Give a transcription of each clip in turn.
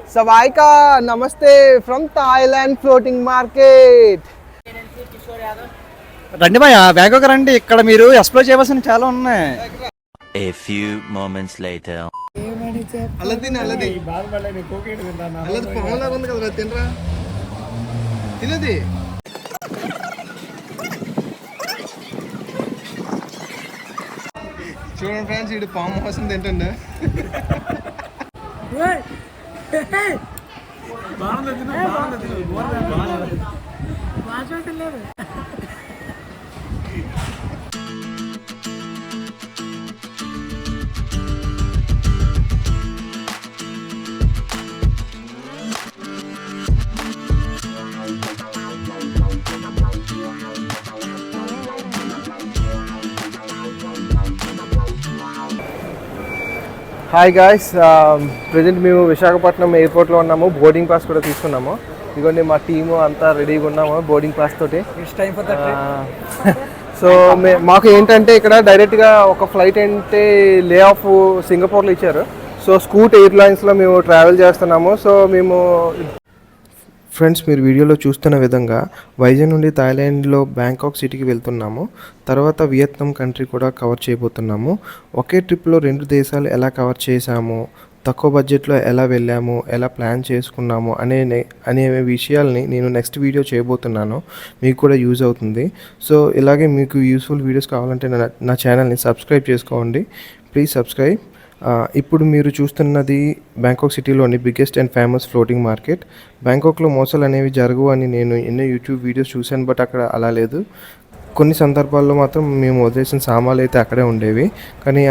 Savaika, namaste from Thailand floating market. రండి భయ్య Bangkok రండి, ఇక్కడ మీరు ఎక్స్ప్లోర్ చేయవలసిన చాలా ఉన్నాయి. A few moments later. అల్లది అల్లది పాములాగా ఉంది కదా, తినరా తినది. చూడండి ఫ్రెండ్స్, ఇది పాము కోసం తింటుండే. హాయ్ గాయ్స్, ప్రజెంట్ మేము విశాఖపట్నం ఎయిర్పోర్ట్లో ఉన్నాము. బోర్డింగ్ పాస్ కూడా తీసుకున్నాము. ఇదిగోండి మా టీము అంతా రెడీగా ఉన్నాము బోర్డింగ్ పాస్ తోటి. సో మాకు ఏంటంటే ఇక్కడ డైరెక్ట్గా ఒక ఫ్లైట్ అంటే లే ఆఫ్ సింగపూర్లో ఇచ్చారు. సో స్కూట్ ఎయిర్లైన్స్లో మేము ట్రావెల్ చేస్తున్నాము. సో మేము ఫ్రెండ్స్, మీరు వీడియోలో చూస్తున్న విధంగా వైజాగ్ నుండి థాయిలాండ్లో బ్యాంకాక్ సిటీకి వెళ్తున్నాము. తర్వాత వియత్నాం కంట్రీ కూడా కవర్ చేయబోతున్నాము. ఒకే ట్రిప్లో 2 దేశాలు ఎలా కవర్ చేశాము, తక్కువ బడ్జెట్లో ఎలా వెళ్ళాము, ఎలా ప్లాన్ చేసుకున్నాము అనే విషయాల్ని నేను నెక్స్ట్ వీడియో చేయబోతున్నాను. మీకు కూడా యూజ్ అవుతుంది. సో ఇలాగే మీకు యూస్ఫుల్ వీడియోస్ కావాలంటే నా ఛానల్ని సబ్స్క్రైబ్ చేసుకోండి. Please subscribe. ఇప్పుడు మీరు చూస్తున్నది బ్యాంకాక్ సిటీలోని biggest and famous floating market. బ్యాంకాక్లో మోసాలు అనేవి జరగవు అని నేను ఎన్నో యూట్యూబ్ వీడియోస్ చూశాను, బట్ అక్కడ అలా లేదు. కొన్ని సందర్భాల్లో మాత్రం మేము వదిలేసిన సామాన్లు అయితే అక్కడే ఉండేవి, కానీ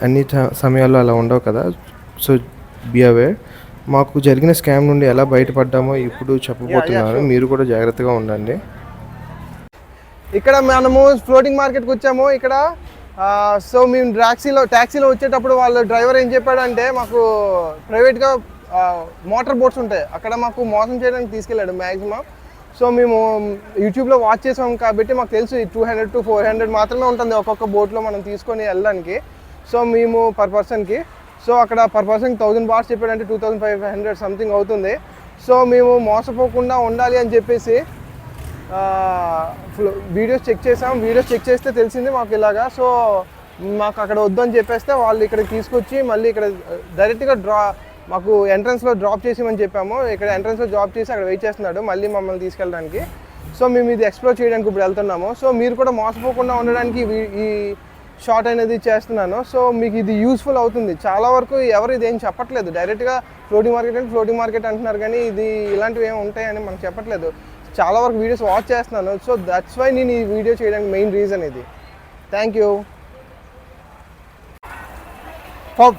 అన్ని సమయాల్లో అలా ఉండవు కదా. So be aware. మాకు జరిగిన స్కామ్ నుండి ఎలా బయటపడ్డామో ఇప్పుడు చెప్పబోతున్నాను. మీరు కూడా జాగ్రత్తగా ఉండండి. ఇక్కడ మనము ఫ్లోటింగ్ మార్కెట్కి వచ్చాము. ఇక్కడ సో మేము ట్యాక్సీలో వచ్చేటప్పుడు వాళ్ళ డ్రైవర్ ఏం చెప్పాడంటే, మాకు ప్రైవేట్గా మోటార్ బోట్స్ ఉంటాయి, అక్కడ మాకు మోసం చేయడానికి తీసుకెళ్ళాడు మ్యాక్సిమం. సో మేము యూట్యూబ్లో వాచ్ చేసాం కాబట్టి మాకు తెలుసు 200 to 400 మాత్రమే ఉంటుంది ఒక్కొక్క బోట్లో మనం తీసుకొని వెళ్ళడానికి. సో మేము పర్ పర్సన్కి, సో అక్కడ పర్ పర్సన్కి 1000 బాట్స్ చెప్పాడంటే 2500 సంథింగ్ అవుతుంది. సో మేము మోసపోకుండా ఉండాలి అని చెప్పేసి వీడియోస్ చెక్ చేసాం. వీడియోస్ చెక్ చేస్తే తెలిసింది మాకు ఇలాగా. సో మాకు అక్కడ వద్దని చెప్పేస్తే వాళ్ళు ఇక్కడికి తీసుకొచ్చి మళ్ళీ ఇక్కడ డైరెక్ట్గా మాకు ఎంట్రన్స్లో డ్రాప్ చేసామని చెప్పాము. ఇక్కడ ఎంట్రన్స్లో డ్రాప్ చేసి అక్కడ వెయిట్ చేస్తున్నాడు మళ్ళీ మమ్మల్ని తీసుకెళ్ళడానికి. సో మేము ఇది ఎక్స్ప్లోర్ చేయడానికి ఇప్పుడు వెళ్తున్నాము. సో మీరు కూడా మోసపోకుండా ఉండడానికి ఈ షార్ట్ అనేది చేస్తున్నాను. సో మీకు ఇది యూస్ఫుల్ అవుతుంది. చాలా వరకు ఎవరు ఇదేం చెప్పట్లేదు, డైరెక్ట్గా ఫ్లోటింగ్ మార్కెట్ అంటున్నారు, కానీ ఇది ఇలాంటివి ఏమి ఉంటాయని మనకు చెప్పట్లేదు. చాలా వరకు వీడియోస్ వాచ్ చేస్తున్నాను. సో దట్స్ వై నేను ఈ వీడియో చేయడానికి మెయిన్ రీజన్ ఇది. Thank you.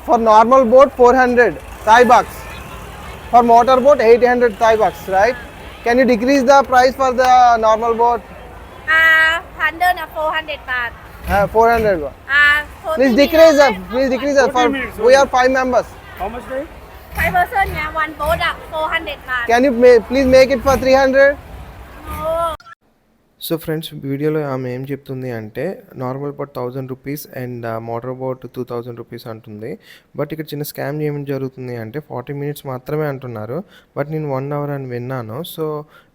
For normal boat 400 Thai bucks. For motor boat 800 Thai bucks, right? Can you decrease the price for the normal boat? 100 or 400 baht. 400 baht. 40 Please decrease that. Please decrease that. For we are 5 members. How much day? 5 person, yeah, one boat up 400 baht. Can you please make it for 300? No. So friends, వీడియోలో ఆమె ఏం చెప్తుంది అంటే normal boat 1000 rupees and motor boat 2000 rupees అంటుంది. But ఇక్కడ చిన్న scam ఏమి జరుగుతుంది అంటే 40 మినిట్స్ మాత్రమే అంటున్నారు. బట్ నేను 1 అవర్ అని విన్నాను. సో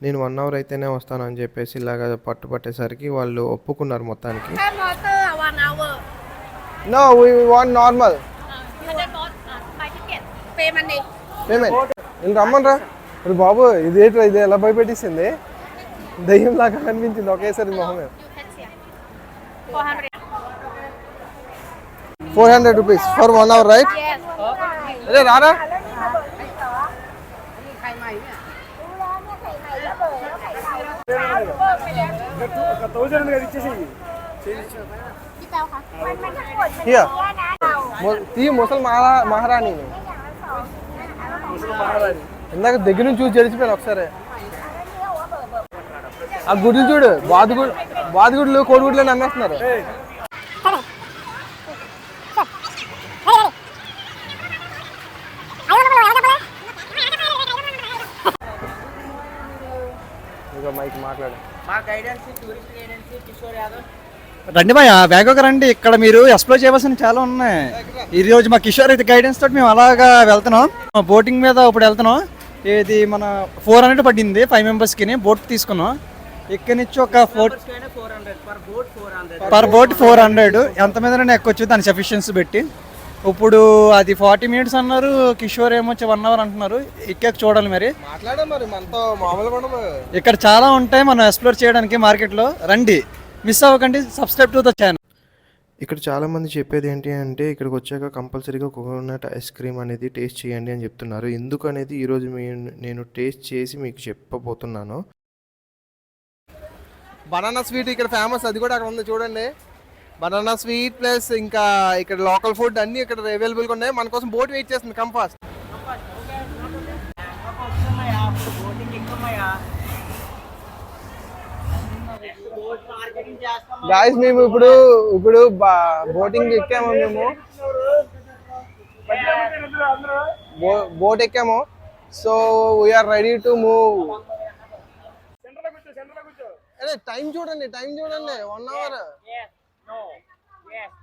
నేను 1 అవర్ అయితేనే వస్తాను అని చెప్పేసి ఇలాగ పట్టుపట్టేసరికి వాళ్ళు ఒప్పుకున్నారు మొత్తానికి. Motor 1 hour. No, we want normal. Other boat, buy ticket. Pay money. Payment. నేను రమ్మనరా. ఇప్పుడు బాబు ఇది ఎలా భయపెట్టేసింది, దయ్యం లాగా కనిపించింది ఒకేసారి మొహమే. 400 rupees for 1 hour, right? Yes. అరే రారా. తీ ముసలి మహారాణి. ఇందాక దగ్గర నుంచి చూసి జరిచిపోయాను ఒకసారి. ఆ గుడ్లు చూడు, బాదుగుడ్లు కోడిగుడ్లు నమ్మేస్తున్నారు. మైక్ మాట్లాడు. మా guidance tourist agency Kishore Yadav. రండి భయ బ్యాంకాక్ రండి, ఇక్కడ మీరు ఎక్స్ప్లోర్ చేయవలసిన చాలా ఉన్నాయి. ఈ రోజు మా కిషోర్ అయితే గైడెన్స్ తోటి మేము అలాగా వెళ్తున్నాం. బోటింగ్ మీద ఇప్పుడు వెళ్తున్నాం. ఇది మన 400 పడింది 5 మెంబర్స్కి. బోట్ తీసుకున్నాం. ఇక్కడ నుంచి ఒక పర్ బోట్ 400 ఎంత మీద ఎక్కొచ్చు దాని సఫిషియన్సీ పెట్టి. ఇప్పుడు అది 40 మినిట్స్ అన్నారు, కిషోర్ ఏమో 1 అవర్ అంటున్నారు. ఎక్కాక చూడాలి మరి. ఇక్కడ చాలా ఉంటాయి మనం ఎక్స్ప్లోర్ చేయడానికి మార్కెట్లో. రండి, మిస్ అవ్వకండి, సబ్స్క్రైబ్ టు ద ఛానల్. ఇక్కడ చాలామంది చెప్పేది ఏంటి అంటే ఇక్కడికి వచ్చాక కంపల్సరీగా కోకోనట్ ఐస్ క్రీమ్ అనేది టేస్ట్ చేయండి అని చెప్తున్నారు. ఎందుకు అనేది ఈరోజు నేను టేస్ట్ చేసి మీకు చెప్పబోతున్నాను. బనానా స్వీట్ ఇక్కడ ఫేమస్, అది కూడా అక్కడ ఉంది చూడండి. బనానా స్వీట్ ప్లస్ ఇంకా ఇక్కడ లోకల్ ఫుడ్ అన్ని ఇక్కడ అవైలబుల్గా ఉన్నాయి. మన కోసం బోట్ వెయిట్ చేస్తుంది, కమ్ ఫాస్ట్. గాయస్ మేము ఇప్పుడు బోటింగ్ ఎక్కాము. మేము బోట్ ఎక్కాము. So we're ready to move. అరే టైం చూడండి 1 అవర్.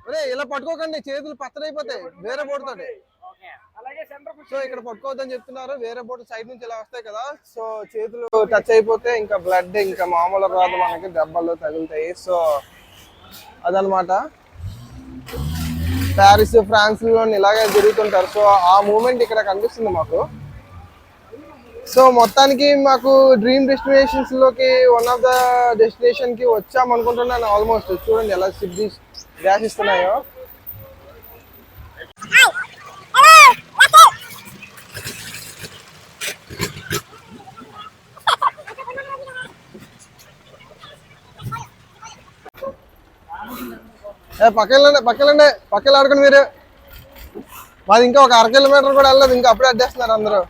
అరే ఇలా పట్టుకోకండి, చేతులు పచ్చడైపోతాయి వేరే బోట్ తోటి. సో ఇక్కడ పట్టుకోవద్దని చెప్తున్నారు. వేరే బోట్ సైడ్ నుంచి ఇలా వస్తాయి కదా, సో చేతులు టచ్ అయిపోతే ఇంకా బ్లడ్ ఇంకా మామూలు రాదు, మనకి దెబ్బలు తగులుతాయి. సో అదనమాట. ప్యారిస్, ఫ్రాన్స్ లో ఇలాగే జరుగుతుంటారు. సో ఆ మూమెంట్ ఇక్కడ కనిపిస్తుంది మాకు. సో మొత్తానికి మాకు డ్రీమ్ డెస్టినేషన్స్ లోకి వన్ ఆఫ్ ద డెస్టినేషన్ కి వచ్చాం అనుకుంటున్నాను. ఆల్మోస్ట్ చూడండి ఎలా సిగ్నల్స్ గ్యాస్ ఇస్తున్నాయో. పక్కన ఆడుకుని మీరు. మాది ఇంకా ఒక 1/2 కిలోమీటర్ కూడా వెళ్ళలేదు, ఇంకా అప్పుడే అడ్డేస్తున్నారు అందరూ.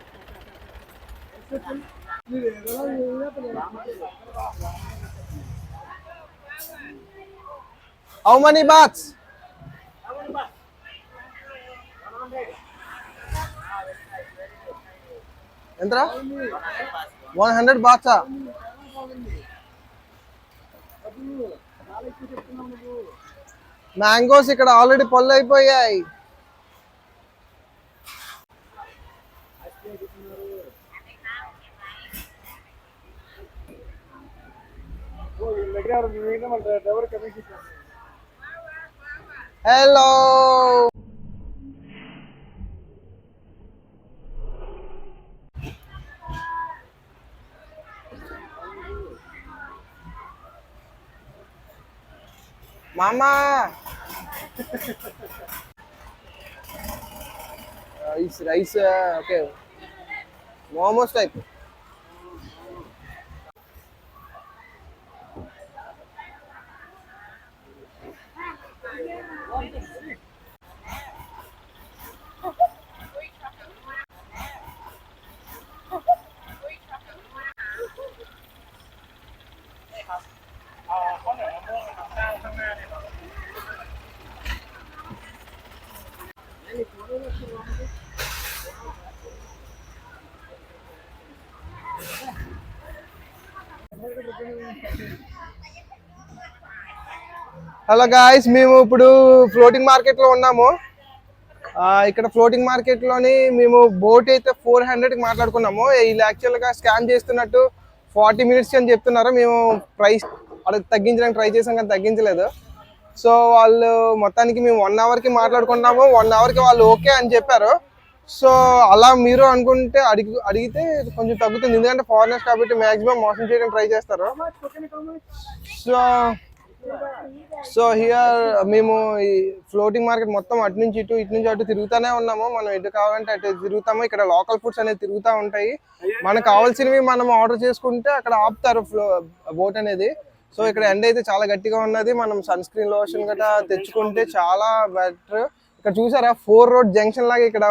How many baths? ఎంతరా? 100 baths. మ్యాంగోస్ ఇక్కడ ఆల్రెడీ పళ్ళు అయిపోయాయి. హలో మామా. Rice okay, momos type. Hello guys, మేము ఇప్పుడు ఫ్లోటింగ్ మార్కెట్ లో ఉన్నాము. ఇక్కడ ఫ్లోటింగ్ మార్కెట్ లోని మేము బోట్ అయితే 400కి మాట్లాడుకున్నాము. వీళ్ళు యాక్చువల్ గా స్కామ్ చేస్తున్నట్టు 40 మినిట్స్ అని చెప్తున్నారు. మేము ప్రైస్ అక్కడ తగ్గించడానికి ట్రై చేసాం కానీ తగ్గించలేదు. సో వాళ్ళు మొత్తానికి మేము 1 అవర్కి మాట్లాడుకున్నాము. 1 అవర్కి వాళ్ళు ఓకే అని చెప్పారు. సో అలా మీరు అనుకుంటే అడిగితే కొంచెం తగ్గుతుంది, ఎందుకంటే ఫారినర్స్ కాబట్టి మ్యాక్సిమం మోసం చేయడానికి ట్రై చేస్తారు. సో హియర్ మేము ఈ ఫ్లోటింగ్ మార్కెట్ మొత్తం అటు నుంచి అటు తిరుగుతూనే ఉన్నాము. మనం ఎటు కావాలంటే అటు తిరుగుతాము. ఇక్కడ లోకల్ ఫుడ్స్ అనేది తిరుగుతూ ఉంటాయి. మనకు కావాల్సినవి మనం ఆర్డర్ చేసుకుంటే అక్కడ ఆపుతారు బోట్ అనేది. సో ఇక్కడ ఎండ అయితే చాలా గట్టిగా ఉన్నది. మనం సన్ స్క్రీన్ లోషన్ గట్రా తెచ్చుకుంటే చాలా బెటర్. ఇక్కడ చూసారా 4 రోడ్ జంక్షన్ లాగా, ఇక్కడ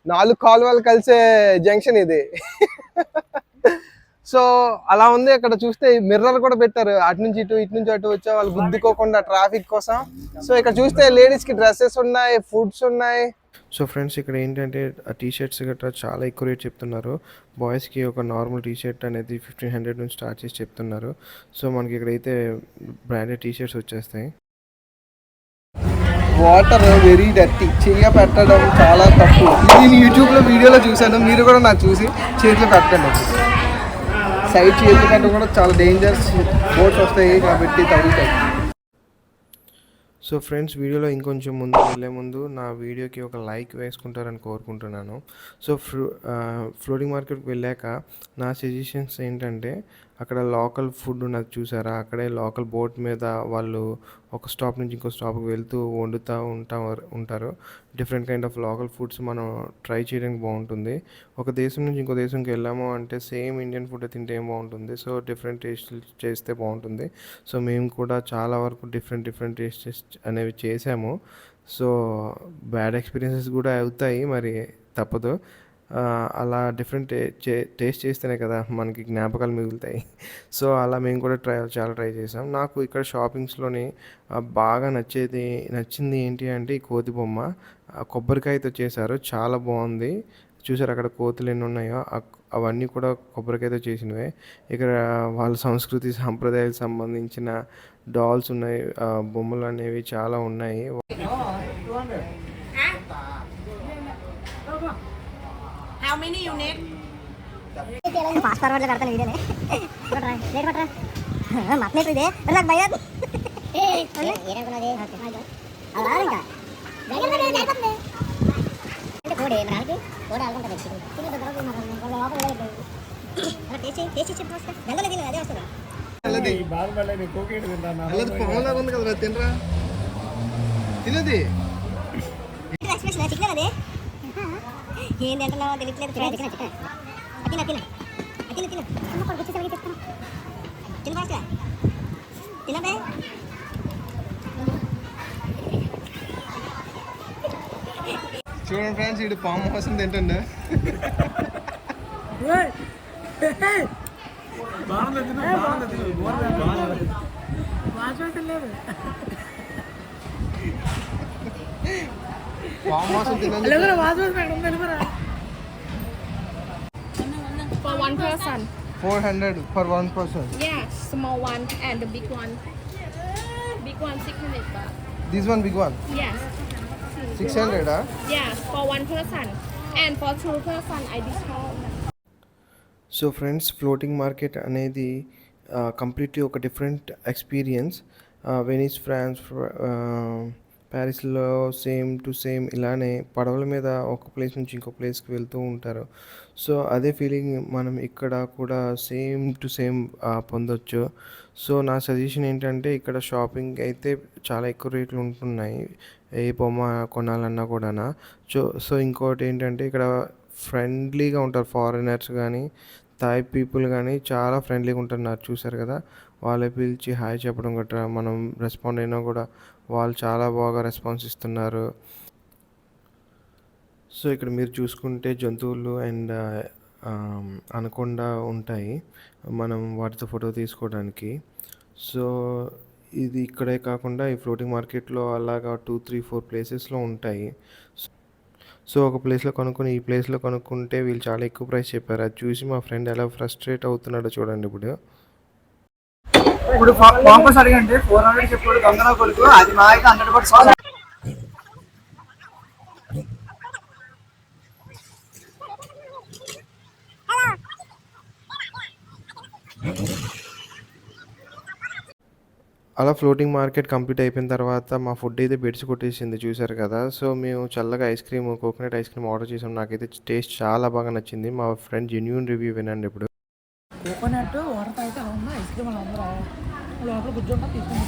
4 కాలువలు కలిసే జంక్షన్ ఇది. సో అలా ఉంది. అక్కడ చూస్తే మిర్రర్ కూడా పెట్టారు, అటు నుంచి అటు వచ్చే వాళ్ళు గుద్దుకోకుండా ట్రాఫిక్ కోసం. సో ఇక్కడ చూస్తే లేడీస్ కి డ్రెస్సెస్ ఉన్నాయి, ఫుడ్స్ ఉన్నాయి. సో ఫ్రెండ్స్ ఇక్కడ ఏంటంటే టీ షర్ట్స్ గట్రా చాలా ఎక్కువ రేట్ చెప్తున్నారు. బాయ్స్కి ఒక నార్మల్ టీ షర్ట్ అనేది 1500 నుంచి స్టార్ట్ చేసి చెప్తున్నారు. సో మనకి ఇక్కడైతే బ్రాండెడ్ టీ షర్ట్స్ వచ్చేస్తాయి. వాటర్ వెరీ డర్టీ, చెయ్యి పెట్టడం చాలా తప్పు. ఇది నేను యూట్యూబ్లో వీడియోలో చూశాను, మీరు కూడా నాకు చూసి చేతిలో పెట్టండి. సైడ్ చేతులు పెట్టడం కూడా చాలా డేంజర్స్, బోట్స్ వస్తాయి కాబట్టి తగులుతాయి. సో ఫ్రెండ్స్ వీడియోలో ఇంకొంచెం ముందు వెళ్ళే ముందు నా వీడియోకి ఒక లైక్ వేసుకుంటారని కోరుకుంటున్నాను. సో ఫ్లోటింగ్ మార్కెట్కి వెళ్ళాక నా సజెషన్స్ ఏంటంటే అక్కడ లోకల్ ఫుడ్ ఉన్నది చూసారా, అక్కడే లోకల్ బోట్ మీద వాళ్ళు ఒక స్టాప్ నుంచి ఇంకో స్టాప్కి వెళ్తూ వండుతూ ఉంటారు. Different kind of local foods మనం ట్రై చేయడానికి బాగుంటుంది. ఒక దేశం నుంచి ఇంకో దేశంకి వెళ్ళాము అంటే సేమ్ ఇండియన్ ఫుడ్ తింటే ఏం బాగుంటుంది. సో డిఫరెంట్ టేస్ట్ చేస్తే బాగుంటుంది. సో మేము కూడా చాలా వరకు డిఫరెంట్ టేస్టెస్ అనేవి చేసాము. సో బ్యాడ్ ఎక్స్పీరియన్సెస్ కూడా అవుతాయి, మరి తప్పదు. అలా డిఫరెంట్ టేస్ట్ చేస్తేనే కదా మనకి జ్ఞాపకాలు మిగులుతాయి. సో అలా మేము కూడా చాలా ట్రై చేసాం. నాకు ఇక్కడ షాపింగ్స్లోని బాగా నచ్చింది ఏంటి అంటే ఈ కోతి బొమ్మ కొబ్బరికాయతో చేశారు, చాలా బాగుంది. చూసారు అక్కడ కోతులు ఎన్ని ఉన్నాయో, అవన్నీ కూడా కొబ్బరికాయతో చేసినవే. ఇక్కడ వాళ్ళ సంస్కృతి సాంప్రదాయాలకు సంబంధించిన డాల్స్ ఉన్నాయి, బొమ్మలు అనేవి చాలా ఉన్నాయి. How many you need? Fast forward లో కడతాను వీడియోనే. లేట్ పట్రా మట్లేదు ఇదే నాకు భయం ఏమనుకున్నది అలా ఇంకా అంటే కోడి మనకి కోడి ఆడుకుంటుంది టేస్ట్ చెప్పి వస్తా గంగలో తినదు అదే వస్తుంది. పాములాగా ఉంది కదా, తినరా తినది. ఎక్స్ప్రెషన్ చికెన్ అదే ఏంటి అంటున్నావో తెలియట్లేదు. తిన తిన తిన తిన తిన తిన చెప్తాను తిన ఫాస్ట్ తినదే. చూడండి ఫ్రెండ్స్, ఇది పాము కోసం తింటుండే. పాము కోసం తినండి. For one person. 400 for one person. Yeah, small one and the big one. Big one 600 baht. This one big one. Yes. 600 ah? Yes, for one person. And for two person, I discount. So friends floating market అనేది completely ఒక different experience. Venice, France, ప్యారిస్లో same to same ఇలానే పడవల మీద ఒక place నుంచి ఇంకో ప్లేస్కి వెళ్తూ ఉంటారు. సో అదే ఫీలింగ్ మనం ఇక్కడ కూడా సేమ్ టు సేమ్ పొందొచ్చు. సో నా సజెషన్ ఏంటంటే ఇక్కడ షాపింగ్ అయితే చాలా ఎక్కువ రేట్లు ఉంటున్నాయి ఏ బొమ్మ కొనాలన్నా కూడా. సో ఇంకోటి ఏంటంటే ఇక్కడ ఫ్రెండ్లీగా ఉంటారు ఫారినర్స్ కానీ థాయ్ పీపుల్ కానీ చాలా ఫ్రెండ్లీగా ఉంటున్నారు. చూసారు కదా, వాళ్ళే పిలిచి హాయ్ చెప్పడం గట్రా మనం రెస్పాండ్ అయినా కూడా వాళ్ళు చాలా బాగా రెస్పాన్స్ ఇస్తున్నారు. సో ఇక్కడ మీరు చూసుకుంటే జంతువులు అండ్ అనకొండ ఉంటాయి, మనం వాటితో ఫోటో తీసుకోవడానికి. సో ఇది ఇక్కడే కాకుండా ఈ ఫ్లోటింగ్ మార్కెట్లో అలాగా 2, 3, 4 ప్లేసెస్లో ఉంటాయి. సో ఒక ప్లేస్లో కొనుక్కొని ఈ ప్లేస్లో కొనుక్కుంటే వీళ్ళు చాలా ఎక్కువ ప్రైస్ చెప్పారు. అది చూసి మా ఫ్రెండ్ ఎలా ఫ్రస్ట్రేట్ అవుతున్నాడో చూడండి. ఇప్పుడు పాంపస్ అడిగంటే 400 చెప్పాడు గంగనా కొడుకు, అది మా అయితే 100%. అలా ఫ్లోటింగ్ మార్కెట్ కంప్లీట్ అయిపోయిన తర్వాత మా ఫుడ్ అయితే బెడ్స్ కొట్టేసింది చూసారు కదా. సో మేము చల్లగా కోకోనట్ ఐస్ క్రీమ్ ఆర్డర్ చేసాం. నాకైతే టేస్ట్ చాలా బాగా నచ్చింది. మా ఫ్రెండ్ జెన్యూన్ రివ్యూ వినండి ఇప్పుడు. కోకోనట్ వాటర్ అయితే అలా ఉంది, ఐస్ క్రీమ్ అలా ఉందా లోపల కూర్చోండి తీసుకుని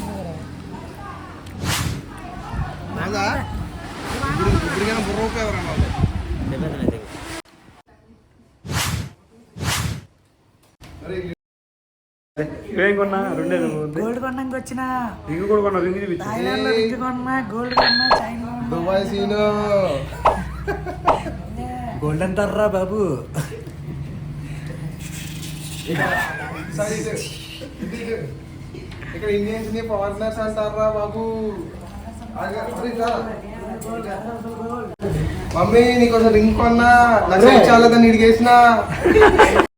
గోల్డ్ కొన్నాక వచ్చిన థాయిలాండ్ లో రింగ్ కొన్నా, గోల్డ్ కొన్నా, చైనా దుబాయ్ సీను గోల్డ్ అంటారా బాబు. ఇక్కడ ఇండియన్స్ ని ఫారినర్స్ అంటారా బాబు. మమ్మీ నీకోసం రింగ్ కొన్నా నా సైజ్ చాలదని ఇడిగేసిన